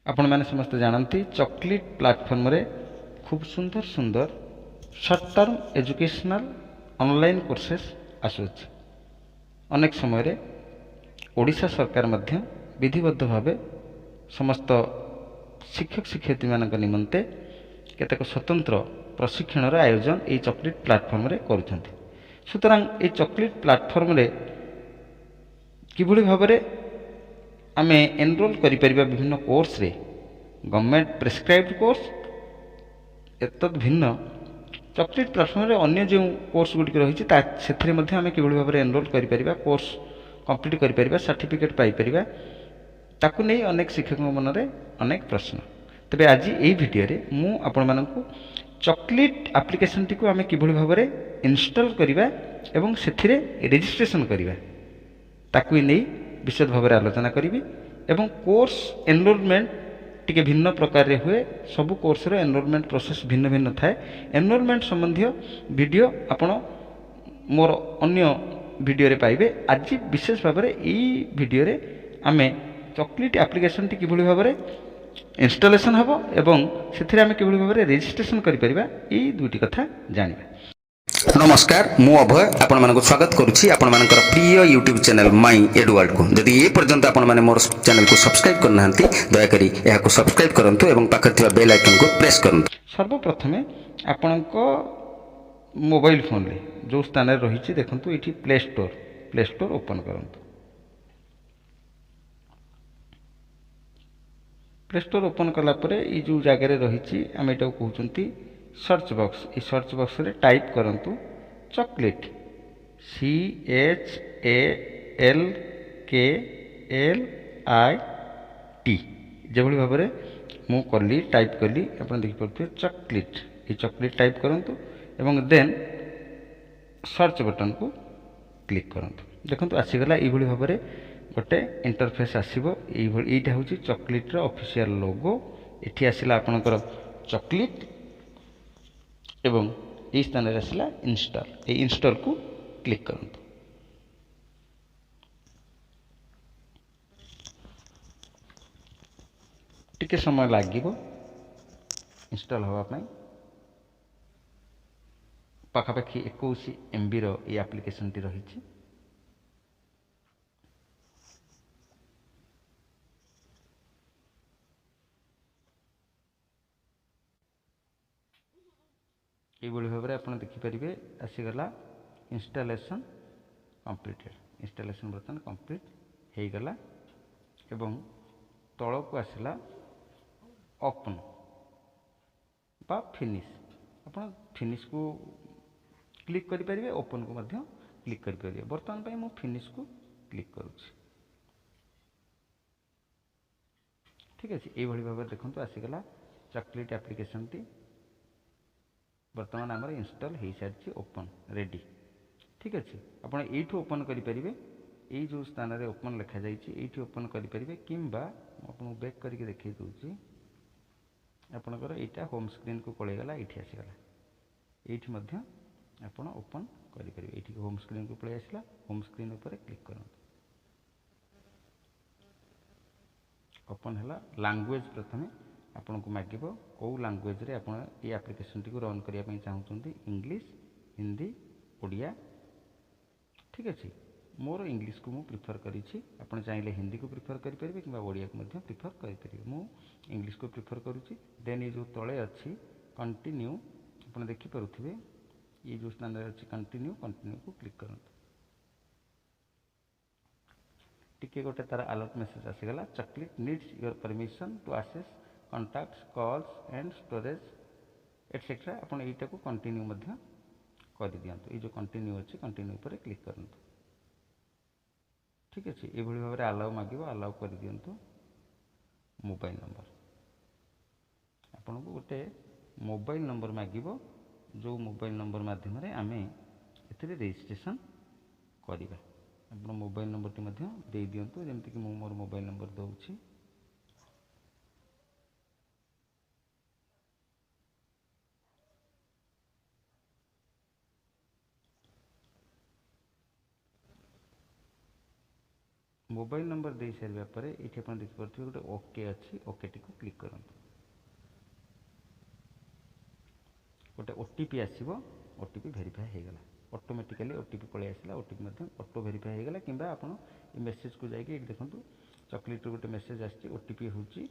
आपण मैंने समस्त जानती चॉकलेट प्लेटफॉर्म रे खूब सुंदर सुंदर short term educational online courses आसुच अनेक समय रे ओडिशा सरकार मध्य विधिबद्ध भावे समस्त शिक्षक शिक्षयित्री मान निमंते केतेक स्वतंत्र प्रशिक्षण आयोजन ये चॉकलेट प्लेटफॉर्म रे करुछंती। सुतरां ये चॉकलेट प्लेटफॉर्म रे किभଳି भाବରେ आमे एनरोल करि परिबा विभिन्न कोर्स रे गवर्नमेंट प्रेस्क्राइब्ड कोर्स एतद भिन्न चॉकलेट प्लेटफॉर्म रे अन्य जो कोर्स गुडी रही से आम कि भाव में एनरोल कर कोर्स कंप्लीट कर सर्टिफिकेट पाइपर ताकू नहीं अनेक शिक्षक मन में अनेक प्रश्न। तेरे आज यही भिडियो मु आपण मानकु चॉकलेट एप्लिकेशन टी आम कि भाव में इंस्टॉल करवा एवं से रजिस्ट्रेशन करवा ताकू नहीं विशद भाव में आलोचना करी एवं कोर्स एनरोलमेंट टिके भिन्न प्रकार हुए सबु कोर्स रो एनरोलमेंट प्रोसेस भिन्न भिन्न थाए। एनरोलमेंट संबंधी वीडियो आपण मोर अन्य वीडियो रे पाइबे। आज विशेष भाव में यही वीडियो रे आमे चॉकलेट एप्लिकेशन टी किभଳି भाव में इंस्टॉलेशन हबो एवं सेथिरे आमे किभଳି भाव में रजिस्ट्रेशन करि परिबा एई दुटी कथा जानिबा। नमस्कार मु अभय आपण मानक स्वागत करुछि आपण मानकर प्रिय यूट्यूब चैनल माई एडु वर्ल्ड को। जदि ए पर्यंत आपण माने मोर चैनल को सब्सक्राइब करना हंती दया करी एहा को सब्सक्राइब करंतु एवं पाखर थिबा बेल आइकन को प्रेस करंतु। सर्वप्रथमे आपणक मोबाइल फोन रे जो स्थान रे रहिछि देखंतु एठी प्ले स्टोर ओपन करंतु। प्ले स्टोर ओपन कला परे ई जो जगह रे रहिछि हम एटा कहउचंती सर्च बॉक्स। ई सर्च बॉक्स रे टाइप करंतु चॉकलेट CHALKLIT जेभଳି भाव में मु कली टाइप कली अपन देखि परथि चॉकलेट। ये चॉकलेट टाइप करंतु एवं देन सर्च बटन को क्लिक करंतु। देखंतु आसीगला ई भଳି भाव में गोटे इंटरफेस आसीबो। एटा होची चॉकलेट रो ऑफिशियल लोगो। एठी आसीला आपनकर चॉकलेट एवं ये स्थान रे आसीला इंस्टॉल। ये इंस्टॉल को क्लिक करंतु। टिके समय लागिबो इंस्टॉल होगा पई। पाखापाखि 21 MB रो ये एप्लिकेशन टी रही। ये भाव में आप देखिपारे आसीगला इंस्टॉलेशन कंप्लीटेड। इंस्टॉलेशन बर्तमान कंप्लीट हो गला एवं तल को आसला ओपन बा फिनिश। आप फिनिश को क्लिक करें ओपन को मध्य क्लिक करें। बर्तमान पे मु फिनिश को क्लिक करुच्ची। ठीक है ये भाव में देखो आसीगला चॉकलेट एप्लिकेशन टी बर्तमान आमर इंस्टॉल हो सारी ओपन रेडी। ठीक अच्छे आपड़ ये ओपन करेंगे ये जो स्थान में ओपन लिखा जाइए ओपन करेंगे किंबा आपको बैक करके देखी दूसरी आपणकर यहाँ होम स्क्रीन को पलैगला। ये आसीगला ये आप ओपन करेंगे। ये होम स्क्रीन को पलि आसला। होम स्क्रीन उपर क्लिक करूँ ओपन है। लैंग्वेज प्रथम आपन को मागिब कौ लैंग्वेज रे आपन ये एप्लिकेशन टी को रन करिया पई चाहउछंती इंग्लिश हिंदी ओडिया। ठीक अच्छे मोर इंग्लिश को मु प्रिफर करिछि। आपन चाहिले हिंदी को प्रिफर करि परिबे किबा ओडिया को मध्य प्रिफर करि परिबे। मु इंग्लिश को प्रिफर करुछि। देन ये जो तळे अछि कंटिन्यू आपन देखि परुथिबे ये जो स्थान रे अछि कंटिन्यू को क्लिक करंतु। टिके गोटे तार अलर्ट मेसेज आसीगला chocolate needs your permission to access contacts calls and storage etcetera. आपन एटा को कंटिन्यू मध्य कर दियंतु। ये जो कंटिन्यू अच्छे कंटिन्यू पर क्लिक करंतु। ठीक अच्छे ये भाव में अलाउ मागिबो अलाउ कर दियंतु। मोबाइल नंबर आपन को गोटे मोबाइल नंबर मागिबो जो मोबाइल नंबर माध्यम रे आमे एथिरे रजिस्ट्रेशन करिबा। आपन मोबाइल नंबर टी मध्य दे दियंतु जेमति कि मु मोर मोबाइल नंबर दउछि। मोबाइल नंबर दे सारा पर ये आप देखिए गोटे ओके अच्छी ओके टी क्लिक करूँ गोटे ओटीपी आसो ओटीपी भेरीफाए हो गला ऑटोमेटिकली ओटीपी पलि आसला ओटीपी ऑटो भेरीफाए हो गला कि आप मेसेज को जाकि देखूँ चॉकलेट गोटे मेसेज आसी ओटीपी हूँ ये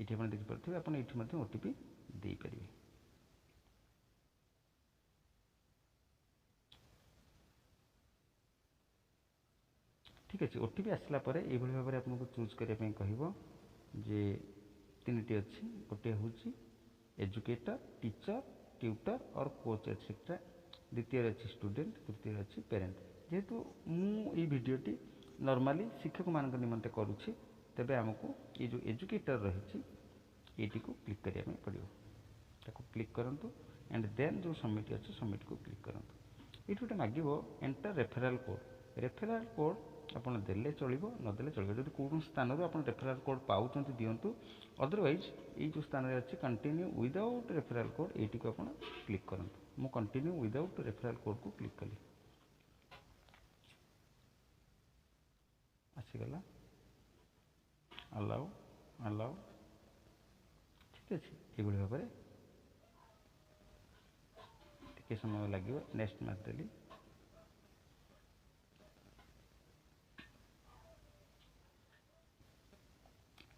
आप देखिपे आप ये ओटीपी दे पारे। ठीक अच्छे ओटीपी आसला ये भाव में आपको चूज करने कह जे तीन टी अच्छी गोटे हूँ एजुकेटर टीचर ट्यूटर और कोच एटसेट्रा द्वितीय अच्छी स्टूडेंट तृतीय अच्छी पेरेंट जेहेतु मुझे भिडटी नॉर्मली शिक्षक मान निमंते करुच्ची तेबे आमको ये जो एजुकेटर रही ये क्लिक करने पड़ो ताको क्लिक करूँ एंड देन जो सबमिट अच्छे सबमिट को क्लिक करूँ ये गोटे मांग एंटर रेफेराल कोड आप देले चलो नदेले चलो जब कौन स्थान आप रेफेराल कोड पाँच दिंतु अदरवाइज ये जो स्थान अच्छे कंटिन्यू विदाउट रेफेराल कोड ये आप क्लिक करूँ मु कंटिन्यू विदाउट रेफेराल कोड को क्लिक कली आसीगला अलाउ अलाउ ठीक अच्छे ये भाव में टे समय लगे नेक्स्ट मारदेली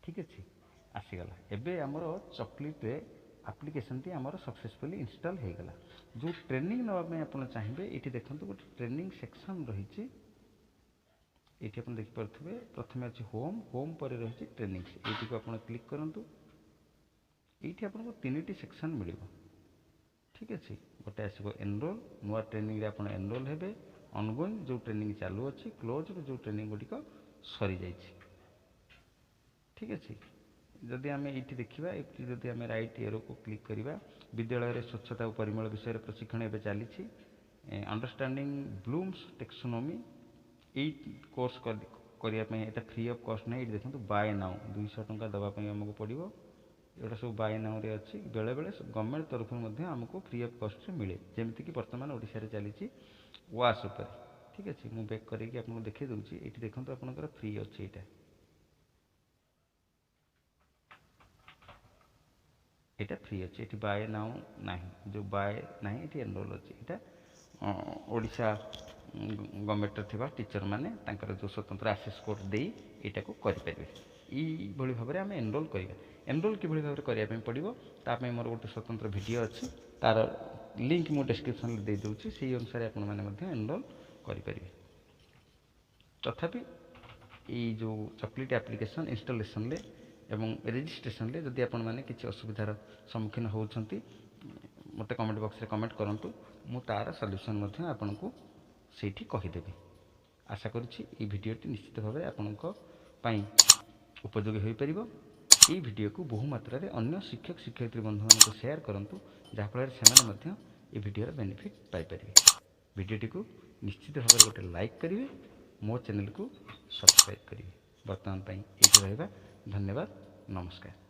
ठीक अच्छे आसीगला एबे आमर चॉकलेट एप्लिकेशन टी आमर सक्सेसफुली इंस्टॉल हो गला जो ट्रेनिंग नापी आप चाहिए ये देखो गोटे ट्रेनिंग सेक्शन रही ये आप देखिपे प्रथम अच्छे होम होम पर रही ट्रेनिंग्स ये आप क्लिक करूँ ये आपको तीन टी सेक्शन मिल ठीक अच्छे गोटे आसो एनरोल नुआ ट्रेनिंग आप एनरोल हे ऑनगोइंग जो ट्रेनिंग चालू अच्छी क्लोज जो ट्रेनिंग गुड़िक सरी जाइए ठीक अच्छे जदि आम ये देखा ये जदि आम राइट एरो को क्लिक करवा विद्यालय में स्वच्छता और परिमल विषय प्रशिक्षण एवं चली अंडरस्टैंडिंग ब्लूम्स टेक्सोनोमी ये कोर्स करने ये फ्री ऑफ कॉस्ट ना ये देखो बाय नाउ 200 टंका दवापाई आमको पड़ो एटा सब बाय नाउ रे अच्छी बेले बेले गवर्नमेंट तरफ आमको फ्री ऑफ कॉस्ट मिले जमीक बर्तमान ओडिशा रे चली वाश उपर ठीक अच्छे मुझे बैक करके आपको देखी दूसरी ये देखो आपंकर फ्री अच्छे यहाँ फ्री अच्छे ये बाय नाउ ना जो बाय ना ये एनरोल अच्छे यहाँ ओडिशा गवर्नमेंट थी टीचर मैंने जो स्वतंत्र आसेस कोड दे यहाँ को करें ये भाव में आम एनरोल करवा एनरोल कि भाव में करने पड़ो ताप मोर गोटे स्वतंत्र वीडियो अच्छी तार लिंक मु डिस्क्रिप्शन दे दूसरी से अनुसार आप एनरोल करें तथापि ये जो चॉकलेट एप्लिकेशन इंस्टॉलेशन एवं रेजिस्ट्रेशन जदि आपण मैंने किसी असुविधार सम्मुखीन होती मत कमेंट बॉक्स रे कमेंट करूँ मु तार सॉल्यूशन आपन को सेठी कहीदेवी आशा करुच्ची ये भिडटी निश्चित भाव आपंक उपयोगी हो पार ये वीडियो को बहु मात्रा अन्य शिक्षक शिक्षयित्री बंधु मानक शेयर करूँ जहाँफल से ये वीडियो बेनिफिट पाइपर वीडियोटी को निश्चित भाव में गोटे लाइक करेंगे मो चैनल को सब्सक्राइब करेंगे बर्तमान ये रहा धन्यवाद नमस्कार।